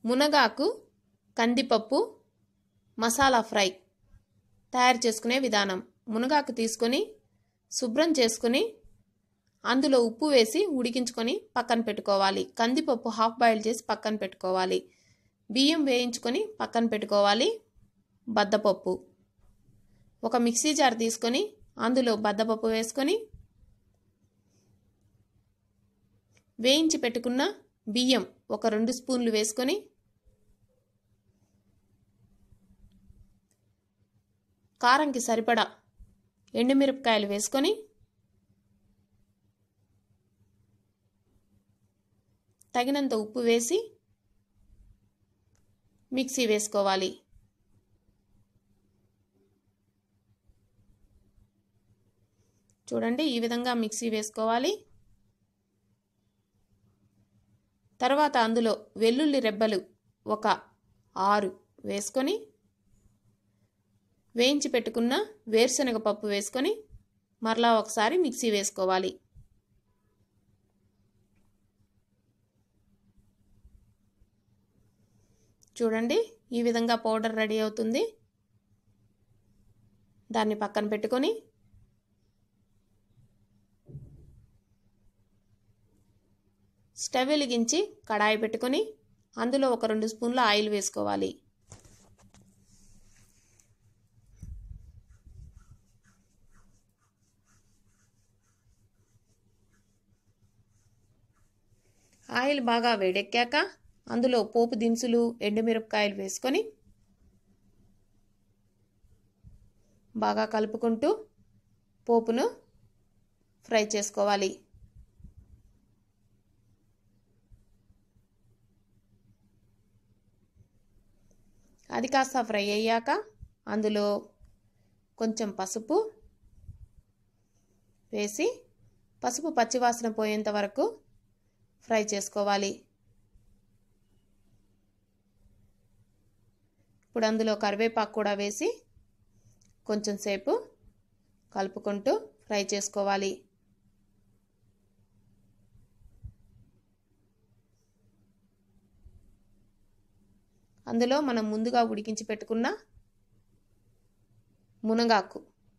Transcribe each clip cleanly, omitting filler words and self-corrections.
మునగాకు కందిపప్పు మసాలా ఫ్రై తయారు చేసుకునే విధానం. మునగాకు తీసుకొని శుభ్రం చేసుకొని అందులో ఉప్పు వేసి ఉడికించుకొని పక్కన పెట్టుకోవాలి. కందిపప్పు హాఫ్ బాయిల్ చేసి పక్కన పెట్టుకోవాలి. బియ్యం వేయించుకొని పక్కన పెట్టుకోవాలి. బద్దపప్పు ఒక మిక్సీ జార్ తీసుకొని అందులో బద్దపప్పు వేసుకొని వేయించి పెట్టుకున్న బియ్యం ఒక 2 స్పూన్లు వేసుకొని కారంకి సరిపడా ఎండుమిరపకాయలు వేసుకొని తగినంత ఉప్పు వేసి మిక్సీ వేసుకోవాలి. చూడండి, ఈ విధంగా మిక్సీ వేసుకోవాలి. తర్వాత అందులో వెల్లుల్లి రెబ్బలు ఒక 6 వేసుకొని వేయించి పెట్టుకున్న వేరుశనగ పప్పు వేసుకొని మరలా ఒకసారి మిక్సీ వేసుకోవాలి. చూడండి, ఈ విధంగా పౌడర్ రెడీ అవుతుంది. దాన్ని పక్కన పెట్టుకొని స్టవ్ వెలిగించి కడాయి పెట్టుకొని అందులో ఒక 2 స్పూన్ల ఆయిల్ వేసుకోవాలి. ఆయిల్ బాగా వేడెక్కాక అందులో పోపు దినుసులు ఎండుమిరపకాయలు వేసుకొని బాగా కలుపుకుంటూ పోపును ఫ్రై చేసుకోవాలి. అది కాస్త ఫ్రై అయ్యాక అందులో కొంచెం పసుపు వేసి పసుపు పచ్చివాసన పోయేంత వరకు ఫ్రై చేసుకోవాలి. ఇప్పుడు అందులో కరివేపాకు కూడా వేసి కొంచెం సేపు కలుపుకుంటూ ఫ్రై చేసుకోవాలి. అందులో మనం ముందుగా ఉడికించి పెట్టుకున్న మునగాకు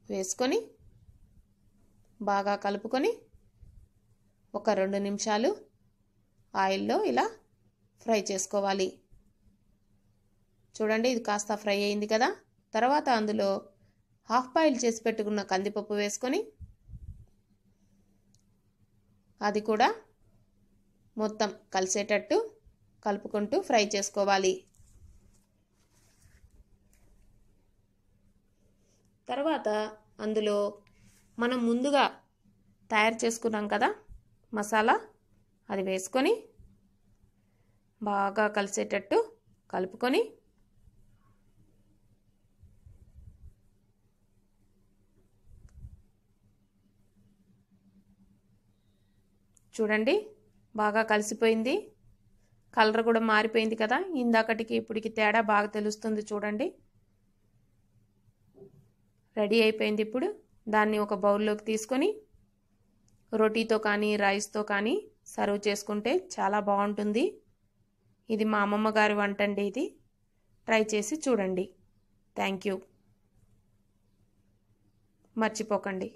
వేసుకొని బాగా కలుపుకొని ఒక 2 నిమిషాలు ఆయిల్లో ఇలా ఫ్రై చేసుకోవాలి. చూడండి, ఇది కాస్త ఫ్రై అయింది కదా. తర్వాత అందులో హాఫ్ బాయిల్ చేసి పెట్టుకున్న కందిపప్పు వేసుకొని అది కూడా మొత్తం కలిసేటట్టు కలుపుకుంటూ ఫ్రై చేసుకోవాలి. తర్వాత అందులో మనం ముందుగా తయారు చేసుకున్నాం కదా మసాలా, అది వేసుకొని బాగా కలిసేటట్టు కలుపుకొని చూడండి, బాగా కలిసిపోయింది. కలర్ కూడా మారిపోయింది కదా. ఇందాకటికి ఇప్పటికి తేడా బాగా తెలుస్తుంది. చూడండి, రెడీ అయిపోయింది. ఇప్పుడు దాన్ని ఒక బౌల్లోకి తీసుకొని రోటీతో కానీ రైస్తో కానీ సర్వ్ చేసుకుంటే చాలా బాగుంటుంది. ఇది మా అమ్మమ్మ గారి వంట అండి. ఇది ట్రై చేసి చూడండి. Thank you. మర్చిపోకండి.